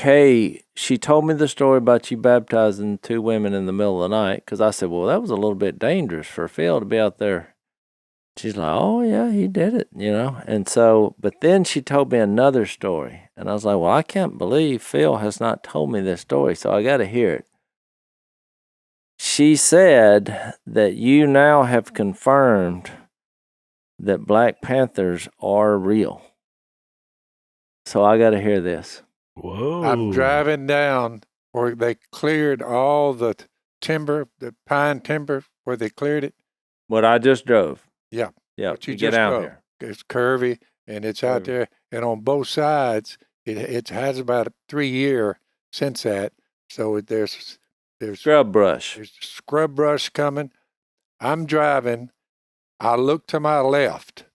Kay, she told me the story about you baptizing 2 women in the middle of the night, because I said, well, that was a little bit dangerous for Phil to be out there. She's like, oh, yeah, he did it, And so, but then she told me another story. And I was like, well, I can't believe Phil has not told me this story, so I got to hear it. She said that you now have confirmed that Black Panthers are real. So I got to hear this. Whoa. I'm driving down where they cleared all the timber, the pine timber, where they cleared it. What I just drove. Yeah. Yeah. What you get just out drove. here. It's curvy, and it's out there. And on both sides, it has about a 3 year since that. So there's scrub brush. There's scrub brush coming. I'm driving. I look to my left.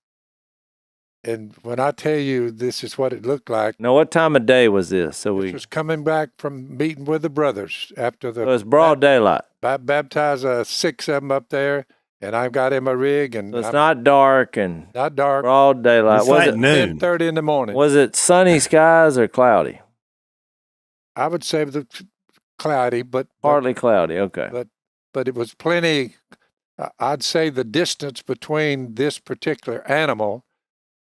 And when I tell you this is what it looked like. Now, what time of day was this? This was coming back from meeting with the brothers after the. So it's broad daylight. Baptized 6 of them up there, and I've got in my rig. And so it's not dark and. Not dark. Broad daylight. It's was like it noon? 10:30 in the morning. Was it sunny skies or cloudy? I would say cloudy, but. Partly cloudy, okay. But it was plenty. I'd say the distance between this particular animal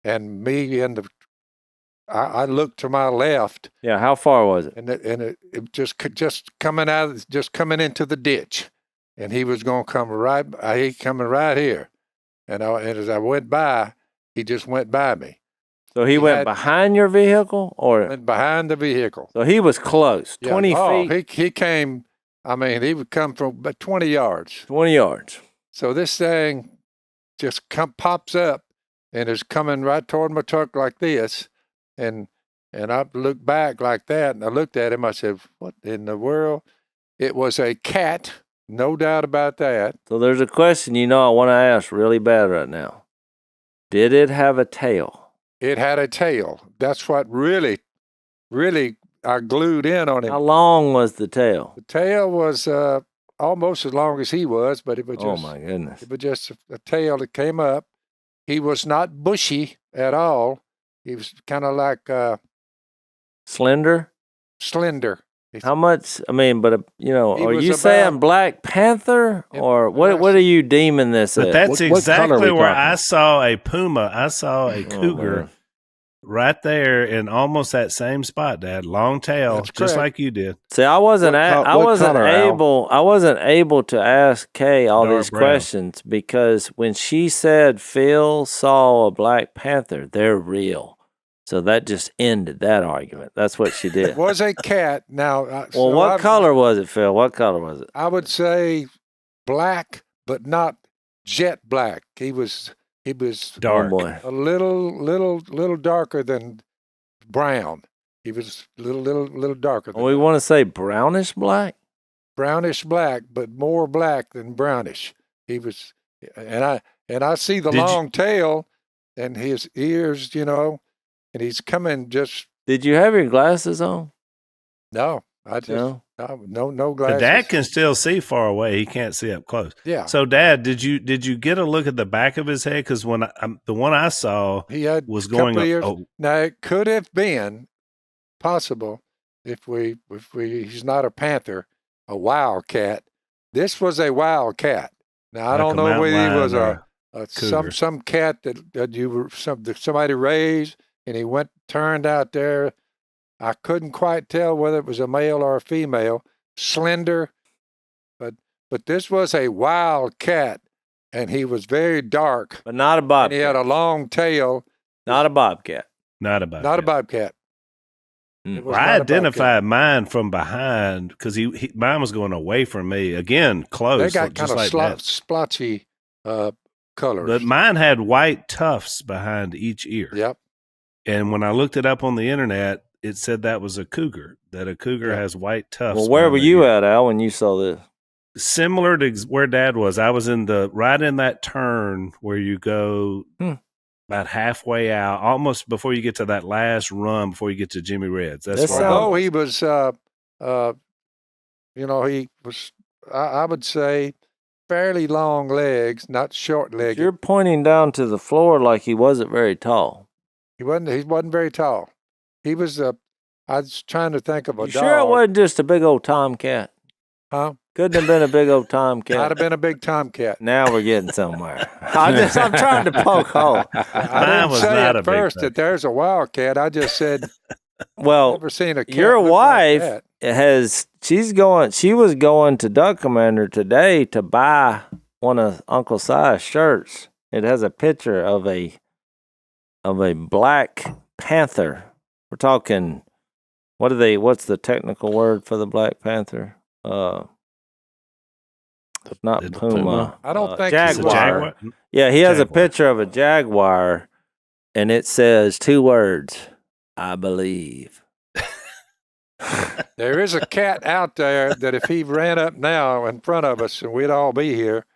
and me and I looked to my left. Yeah, how far was it? And it just coming into the ditch, and he was going to come coming right here, and as I went by, he just went by me. So he went behind your vehicle, or went behind the vehicle? So he was close, 20 feet. He came. I mean, he would come from about 20 yards. 20 yards. So this thing just pops up and is coming right toward my truck like this. And I looked back like that, and I looked at him. I said, what in the world? It was a cat, no doubt about that. So there's a question I want to ask really bad right now. Did it have a tail? It had a tail. That's what really, really I glued in on him. How long was the tail? The tail was almost as long as he was, but it was just. Oh, my goodness. It was just a tail that came up. He was not bushy at all. He was kind of like slender. Slender. How much? I mean, but are you saying Black Panther, or what are you deeming this? But that's exactly where I saw a puma. I saw a cougar right there in almost that same spot, Dad. Long tail, just like you did. See, I wasn't able to ask Kay all these questions because when she said Phil saw a Black Panther, they're real. So that just ended that argument. That's what she did. It was a cat. Now, what color was it, Phil? What color was it? I would say black, but not jet black. He was dark, a little darker than brown. He was a little darker. We want to say brownish black. Brownish black, but more black than brownish. He was, and I see the long tail, and his ears, and he's coming just. Did you have your glasses on? No, I just no glasses. But Dad can still see far away. He can't see up close. Yeah. So, Dad, did you get a look at the back of his head? Because when the one I saw, he had was going up. Oh. Now it could have been possible if he's not a panther, a wildcat. This was a wildcat. Now I don't know whether he was some cat that somebody raised. And he turned out there. I couldn't quite tell whether it was a male or a female, slender, but this was a wild cat, and he was very dark. But not a bobcat. And he had a long tail. Not a bobcat. Not a bobcat. Not a botcat. Well, I identified mine from behind because mine was going away from me. Again, close. They got kind of splotchy colors. But mine had white tufts behind each ear. Yep. And when I looked it up on the internet, it said that was a cougar, that a cougar has white tufts. Well, where were you at, Al, when you saw this? Similar to where Dad was. I was right in that turn where you go about halfway out, almost before you get to that last run before you get to Jimmy Red's. That's where he was, he was, I would say, fairly long legs, not short legs. You're pointing down to the floor like he wasn't very tall. He wasn't very tall. He was I was trying to think of a You dog. sure it wasn't just a big old tomcat? Huh? Couldn't have been a big old Might tomcat. have been a big tomcat. Now we're getting somewhere. I'm trying to poke hole. I Mine didn't was say not a at big first thing. that there's a wildcat. I just said Well, never seen a cat. your look wife like she was going to Duck Commander today to buy one of Uncle Si's shirts. It has a picture of a black panther. We're talking, what's the technical word for the Black Panther? Not It's puma. I don't think It's a jaguar. jaguar. Yeah, he has a Jaguar. picture of a jaguar, and it says 2 words, I believe. There is a cat out there that if he ran up now in front of us and we'd all be here,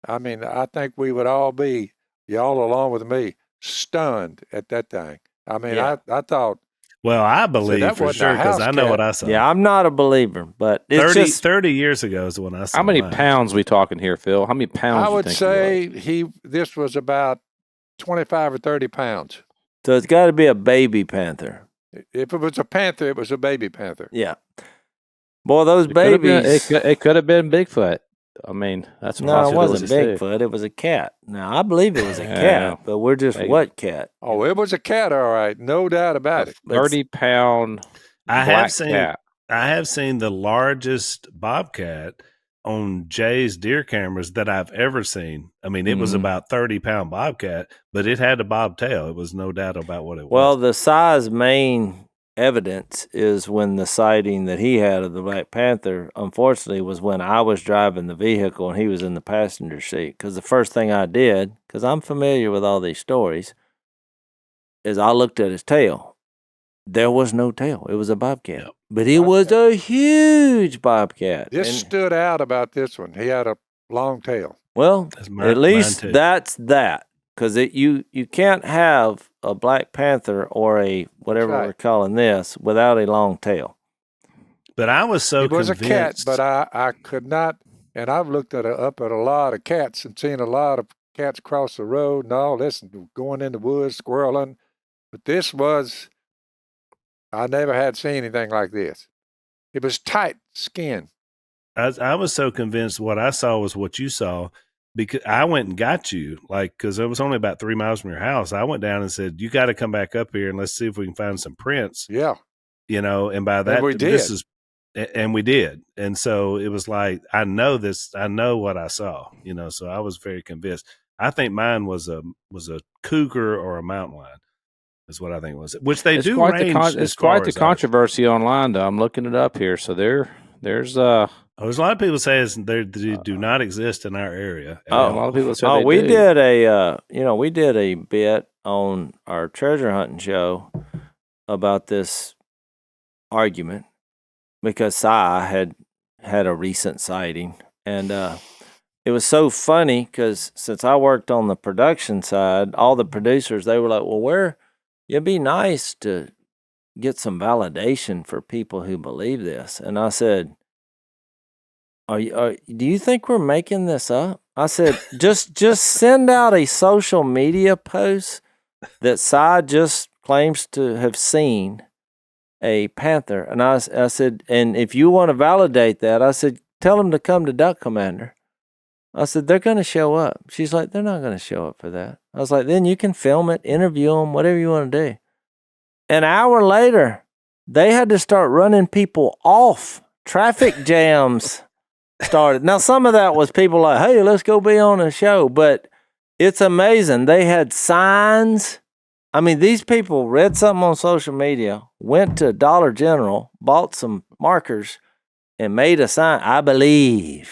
I mean, I think we would all be, y'all along with me, stunned at that thing. I mean, Yeah. I thought, Well, I believe that for wasn't a sure because house I know cat. what I saw. Yeah, I'm not a believer, but it's 30 years ago is when I saw How many mine. pounds we talking here, Phil? How many pounds? I you would think say this was about 25 or 30 pounds. so it's got to be a baby panther. If it was a panther, it was a baby panther. Yeah. Boy, those It could have been- babies. It could have been Bigfoot. I mean, that's a No, it wasn't possibility, too. Bigfoot. It was a cat. Now, I believe it was a Yeah. cat, but we're just Maybe. what cat? Oh, it was a cat, all right. No doubt about it. 30-pound I black have seen cat. I have seen the largest bobcat on Jay's deer cameras that I've ever seen. I mean, it was Mhm. about 30-pound bobcat, but it had a bobtail. It was no doubt about what it Well, was. the size main evidence is when the sighting that he had of the Black Panther, unfortunately, was when I was driving the vehicle and he was in the passenger seat. Because the first thing I did, because I'm familiar with all these stories, is I looked at his tail. There was no tail. It was a bobcat. Yep. But it was a huge bobcat. This And- stood out about this one. He had a long tail. well, That's at least mine too. that's that. Because you can't have a Black Panther or a whatever right. we're calling this without a long tail. But I was so It was a cat, convinced. but I could not. And I've looked up at a lot of cats and seen a lot of cats cross the road and all this, and going in the woods, squirreling. But this was, I never had seen anything like this. It was tight skin. I was so convinced what I saw was what you saw because I went and got you, like, because it was only about 3 miles from your house. I went down and said, "You got to come back up here and let's see if we can find some prints." Yeah. You know, and by that, we this did. is, and we did, and so it was like I know this, I know what I saw. You know, so I was very convinced. I think mine was a cougar or a mountain lion. Is what I think it was, which they It's do quite range. the as it's quite far the as controversy online, though. I'm looking it up here. So there's There's a lot of people say they do not exist in our area. a lot of people say Oh, they we do. did we did a bit on our treasure hunting show about this argument because Si had a recent sighting, and it was so funny because since I worked on the production side, all the producers, they were like, "Well, it'd be nice to get some validation for people who believe this," and I said, do you think we're making this up? I said, just send out a social media post that Si just claims to have seen a panther. And I said, and if you want to validate that, I said, tell them to come to Duck Commander. I said, they're going to show up. She's like, they're not going to show up for that. I was like, then you can film it, interview them, whatever you want to do. An hour later, they had to start running people off. Traffic jams started. Now, some of that was people like, hey, let's go be on a show. But it's amazing. They had signs. I mean, these people read something on social media, went to Dollar General, bought some markers, and made a sign, I believe.